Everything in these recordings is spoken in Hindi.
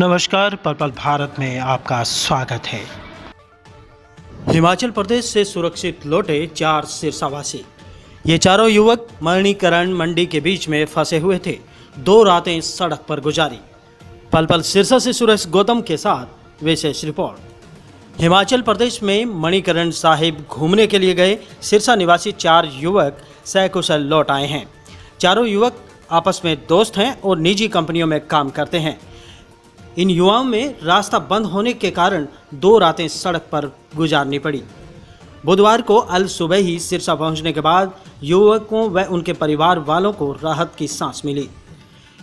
नमस्कार, पर्पल भारत में आपका स्वागत है। हिमाचल प्रदेश से सुरक्षित लौटे 4 सिरसावासी। ये चारों युवक मणिकरण मंडी के बीच में फंसे हुए थे। 2 रातें सड़क पर गुजारी। पलपल सिरसा से सुरेश गौतम के साथ विशेष रिपोर्ट। हिमाचल प्रदेश में मणिकरण साहिब घूमने के लिए गए सिरसा निवासी 4 युवक सकुशल लौट आए हैं। चारों युवक आपस में दोस्त हैं और निजी कंपनियों में काम करते हैं। इन युवाओं में रास्ता बंद होने के कारण 2 रातें सड़क पर गुजारनी पड़ी। बुधवार को अल सुबह ही सिरसा पहुंचने के बाद युवकों व उनके परिवार वालों को राहत की सांस मिली।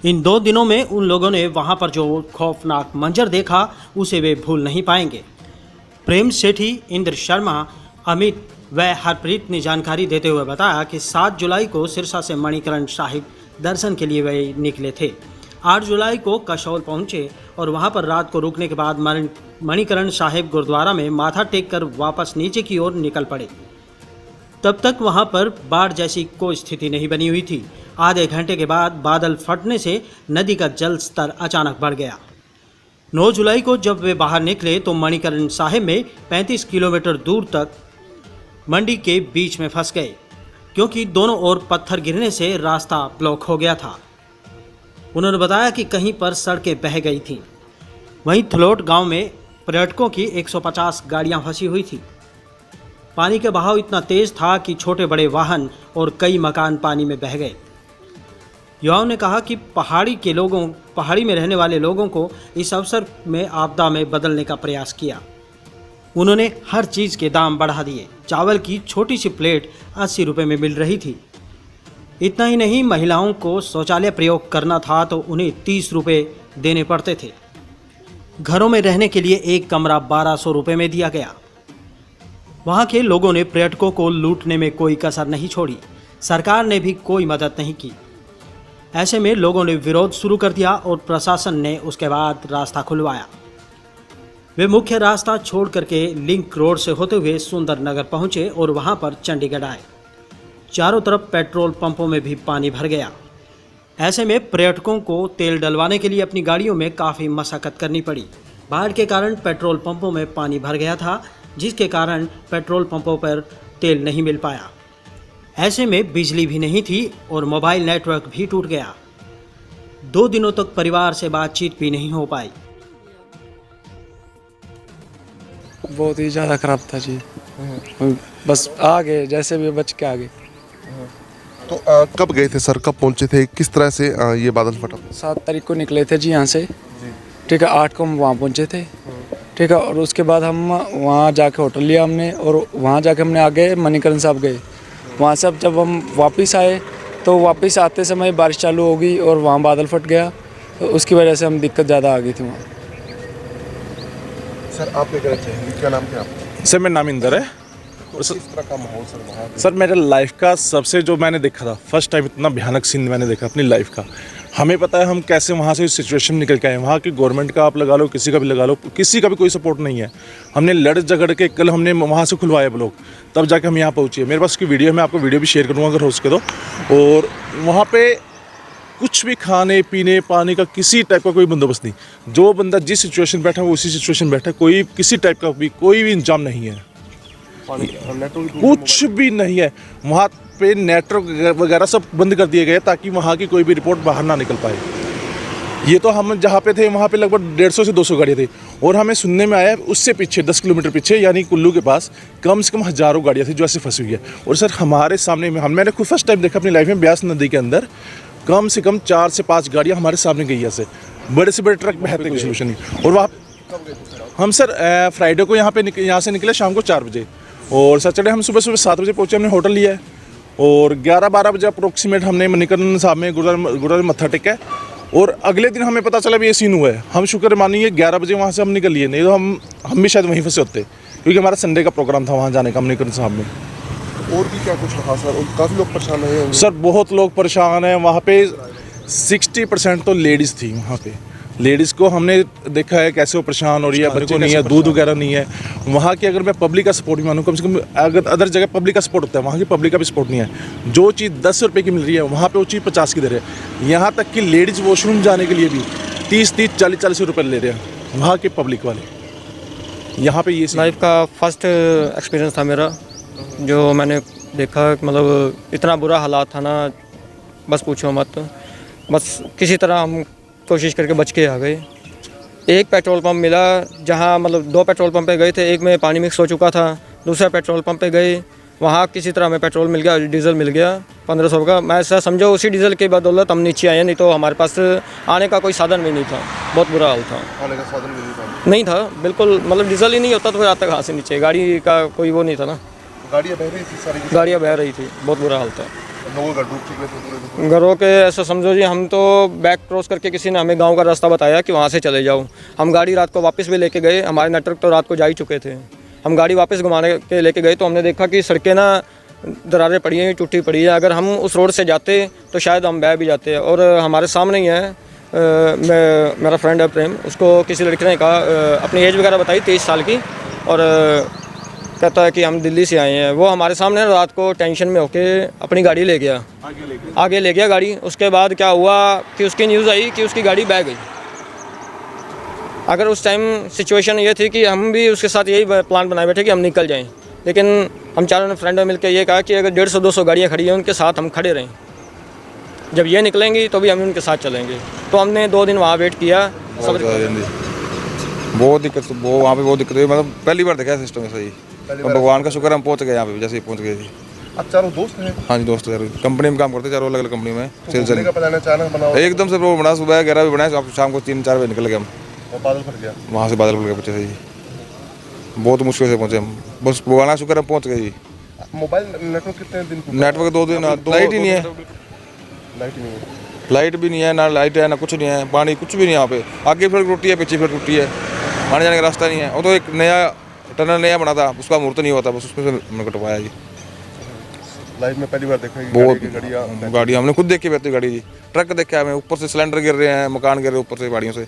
इन 2 दिनों में उन लोगों ने वहां पर जो खौफनाक मंजर देखा उसे वे भूल नहीं पाएंगे। प्रेम सेठी, इंद्र शर्मा, अमित व हरप्रीत ने जानकारी देते हुए बताया कि 7 जुलाई को सिरसा से मणिकरण साहिब दर्शन के लिए वे निकले थे। 8 जुलाई को कसौल पहुंचे और वहां पर रात को रुकने के बाद मणिकरण साहिब गुरुद्वारा में माथा टेक कर वापस नीचे की ओर निकल पड़े। तब तक वहां पर बाढ़ जैसी कोई स्थिति नहीं बनी हुई थी। आधे घंटे के बाद बादल फटने से नदी का जल स्तर अचानक बढ़ गया। 9 जुलाई को जब वे बाहर निकले तो मणिकरण साहिब में 35 किलोमीटर दूर तक मंडी के बीच में फंस गए, क्योंकि दोनों ओर पत्थर गिरने से रास्ता ब्लॉक हो गया था। उन्होंने बताया कि कहीं पर सड़कें बह गई थीं। वहीं थलोट गांव में पर्यटकों की 150 गाड़ियां फंसी हुई थी। पानी का बहाव इतना तेज था कि छोटे बड़े वाहन और कई मकान पानी में बह गए। युवाओं ने कहा कि पहाड़ी में रहने वाले लोगों को इस अवसर में आपदा में बदलने का प्रयास किया। उन्होंने हर चीज़ के दाम बढ़ा दिए। चावल की छोटी सी प्लेट 80 रुपये में मिल रही थी। इतना ही नहीं, महिलाओं को शौचालय प्रयोग करना था तो उन्हें 30 रुपये देने पड़ते थे। घरों में रहने के लिए एक कमरा 1200 रुपये में दिया गया। वहाँ के लोगों ने पर्यटकों को लूटने में कोई कसर नहीं छोड़ी। सरकार ने भी कोई मदद नहीं की। ऐसे में लोगों ने विरोध शुरू कर दिया और प्रशासन ने उसके बाद रास्ता खुलवाया। वे मुख्य रास्ता छोड़ करके लिंक रोड से होते हुए सुंदर नगर पहुँचे और वहाँ पर चंडीगढ़ आए। चारों तरफ पेट्रोल पंपों में भी पानी भर गया। ऐसे में पर्यटकों को तेल डलवाने के लिए अपनी गाड़ियों में काफ़ी मशक्कत करनी पड़ी। बाढ़ के कारण पेट्रोल पंपों में पानी भर गया था, जिसके कारण पेट्रोल पंपों पर तेल नहीं मिल पाया। ऐसे में बिजली भी नहीं थी और मोबाइल नेटवर्क भी टूट गया। 2 दिनों तक परिवार से बातचीत भी नहीं हो पाई। बहुत ही ज़्यादा खराब था जी। बस आ गए, जैसे भी बच के आ गए। तो कब गए थे सर, कब पहुंचे थे, किस तरह से ये बादल फटा? 7 तारीख को निकले थे जी यहाँ से। ठीक है, 8 को हम वहाँ पहुँचे थे। ठीक है, और उसके बाद हम वहाँ जाके होटल लिया हमने और वहाँ जाके हमने आगे मणिकरण साहब गए। वहाँ से जब हम वापस आए तो वापस आते समय बारिश चालू हो गई और वहाँ बादल फट गया, तो उसकी वजह से हम दिक्कत ज़्यादा आ गई थी वहाँ। सर आप क्या नाम क्या आपका? सर मेरा नाम इंदर है। तो किस तरह का माहौल सर वहाँ? सर मेरे लाइफ का सबसे जो मैंने देखा था, फर्स्ट टाइम इतना भयानक सीन मैंने देखा अपनी लाइफ का। हमें पता है हम कैसे वहाँ से इस सिचुएशन निकल के आए। वहाँ की गवर्नमेंट का आप लगा लो, किसी का भी लगा लो, किसी का भी कोई सपोर्ट नहीं है। हमने लड़ झगड़ के कल हमने वहाँ से खुलवाए ब्लॉक, तब जाके हम यहाँ पहुँचे। मेरे पास उसकी वीडियो है, मैं आपको वीडियो भी शेयर करूँगा अगर हो सके तो। और वहाँ पर कुछ भी खाने पीने पानी का किसी टाइप का कोई बंदोबस्त नहीं। जो बंदा जिस सिचुएशन बैठा है वो उसी सिचुएशन बैठा है। कोई किसी टाइप का भी कोई भी इंतजाम नहीं है, कुछ भी नहीं है। वहाँ पे नेटवर्क वगैरह सब बंद कर दिए गए ताकि वहाँ की कोई भी रिपोर्ट बाहर ना निकल पाए। ये तो हम जहाँ पे थे वहाँ पे लगभग 150 से 200 गाड़ियाँ थी और हमें सुनने में आया उससे पीछे 10 किलोमीटर पीछे यानी कुल्लू के पास कम से कम हज़ारों गाड़ियाँ थी जो ऐसे फंसी हुई है। और सर हमारे सामने में मैंने खुद फर्स्ट टाइम देखा अपनी लाइफ में, ब्यास नदी के अंदर कम से कम 4 से 5 गाड़ियाँ हमारे सामने गई ऐसे, बड़े से बड़े ट्रक बहते कोई सोल्यूशन नहीं। और वहाँ हम सर फ्राइडे को यहाँ से निकले शाम को 4 बजे और सैटरडे हम सुबह 7 बजे पहुँचे। हमने होटल लिया है और 11-12 बजे अप्रोक्सीमेट हमने मणिकरण साहब में गुरुद्वारे में मत्था टेका है। और अगले दिन हमें पता चला भी ये सीन हुआ है। हम शुक्र मानिए 11 बजे वहाँ से हम निकल लिए, नहीं तो हम भी शायद वहीं फंसे होते, क्योंकि हमारा संडे का प्रोग्राम था वहाँ जाने का मणिकरण साहब में। और भी क्या कुछ रहा सर? काफ़ी लोग परेशान हुए सर, बहुत लोग परेशान हैं। वहाँ पे 60% तो लेडीज़ थी। वहाँ पे लेडीज़ को हमने देखा है कैसे वो परेशान हो रही है, बच्चों नहीं है, दूध वगैरह नहीं है। वहाँ की अगर मैं पब्लिक का सपोर्ट भी मानूँ, कम से कम अगर अदर जगह पब्लिक का सपोर्ट होता है, वहाँ की पब्लिक का भी सपोर्ट नहीं है। जो चीज़ 10 रुपये की मिल रही है वहाँ पे वो चीज़ 50 की दे रहे हैं। यहाँ तक कि लेडीज़ वॉशरूम जाने के लिए भी 30-30 40-40 रुपये ले रहे हैं वहाँ के पब्लिक वाले। यहाँ पे ये लाइफ का फर्स्ट एक्सपीरियंस था मेरा, जो मैंने देखा मतलब इतना बुरा हालात था ना, बस पूछो मत। बस किसी तरह हम कोशिश करके बच के आ गए। एक पेट्रोल पंप मिला जहाँ मतलब 2 पेट्रोल पंप पे गए थे, एक में पानी मिक्स हो चुका था। दूसरा पेट्रोल पंप पे गए, वहाँ किसी तरह हमें पेट्रोल मिल गया, डीजल मिल गया 1500 का। मैं ऐसा समझो उसी डीजल की बदौलत हम नीचे आए, नहीं तो हमारे पास आने का कोई साधन भी नहीं था। बहुत बुरा हाल था। आने का साधन भी नहीं था। नहीं था बिल्कुल, मतलब डीजल ही नहीं होता तो फिर आता कहाँ से नीचे, गाड़ी का कोई वो नहीं था ना। गाड़ियाँ बह रही थी सारी की गाड़ियाँ बह रही थी, बहुत बुरा हाल था। लोगों का डूब चुके थे पूरे के पूरे। घरों के ऐसा समझो जी, हम तो बैक क्रॉस करके किसी ने हमें गांव का रास्ता बताया कि वहाँ से चले जाओ। हम गाड़ी रात को वापस भी लेके गए, हमारे नेटवर्क तो रात को जा ही चुके थे। हम गाड़ी वापस घुमाने के लेके गए तो हमने देखा कि सड़कें ना दरारें पड़ी हैं, टूटी पड़ी है। अगर हम उस रोड से जाते तो शायद हम बह भी जाते। और हमारे सामने ही है मेरा फ्रेंड है प्रेम, उसको किसी लड़के ने कहा, अपनी एज वगैरह बताई 23 साल की, और कहता है कि हम दिल्ली से आए हैं। वो हमारे सामने रात को टेंशन में होके अपनी गाड़ी ले गया, आगे ले गया गाड़ी। उसके बाद क्या हुआ कि उसकी न्यूज़ आई कि उसकी गाड़ी बह गई। अगर उस टाइम सिचुएशन ये थी कि हम भी उसके साथ यही प्लान बनाए बैठे कि हम निकल जाएं, लेकिन हम चारों ने फ्रेंड मिलकर ये कहा कि अगर 150-200 गाड़ियाँ खड़ी हैं उनके साथ हम खड़े रहें, जब ये निकलेंगी तो भी हम उनके साथ चलेंगे। तो हमने 2 दिन वहाँ वेट किया। बहुत दिक्कत, वो वहाँ पे बहुत दिक्कत हुई। मतलब पहली बार देखा सिस्टम है सही। और भगवान का शुक्र हम पहुँच गए यहाँ पे, जैसे ही पहुँच गए जी। आप चारों दोस्त हैं? हाँ जी, दोस्त यार कंपनी में काम करते, चारों अलग अलग कंपनी में। घूमने का प्लान अचानक बना हुआ एकदम से वो बना, सुबह 11 बजे बनाए, शाम को 3-4 बजे निकल गए हम। और बादल फट गया। वहाँ से बादल फट गए पीछे से जी। बहुत मुश्किल से पहुँचे हम, बस भगवान का शुक्र हम पहुँच गए जी। मोबाइल नेटवर्क कितने दिन नेटवर्क 2 दिन, लाइट ही नहीं है। लाइट नहीं है। लाइट भी नहीं है, ना लाइट है ना कुछ नहीं है, पानी कुछ भी नहीं यहाँ पे। आगे फिर टूटी है, पीछे फिर टूटी है, आने जाने का रास्ता नहीं है। वो तो एक नया टनल नया बना था, उसका मुहूर्त नहीं हुआ था, बस उसमें से हमने कटवाया जी। लाइफ में पहली बार देखा है बहुत गाड़ी हमने खुद देखी, बैठती गाड़ी जी। ट्रक देखा है हमें, ऊपर से सिलेंडर गिर रहे हैं, मकान गिर रहे हैं ऊपर से गाड़ियों से।